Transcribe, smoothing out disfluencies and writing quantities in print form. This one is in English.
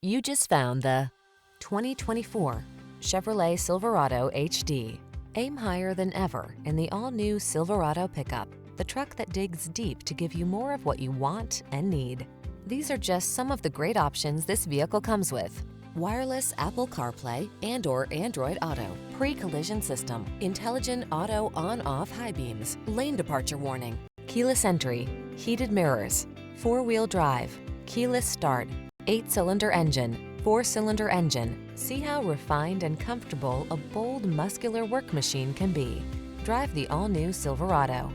You just found the 2024 Chevrolet Silverado HD. Aim higher than ever in the all-new Silverado pickup, the truck that digs deep to give you more of what you want and need. These are just some of the great options this vehicle comes with: wireless Apple CarPlay and/or Android Auto, pre-collision system, intelligent auto on-off high beams, lane departure warning, keyless entry, heated mirrors, four-wheel drive, keyless start, 8-cylinder engine, 4-cylinder engine. See how refined and comfortable a bold, muscular work machine can be. Drive the all-new Silverado.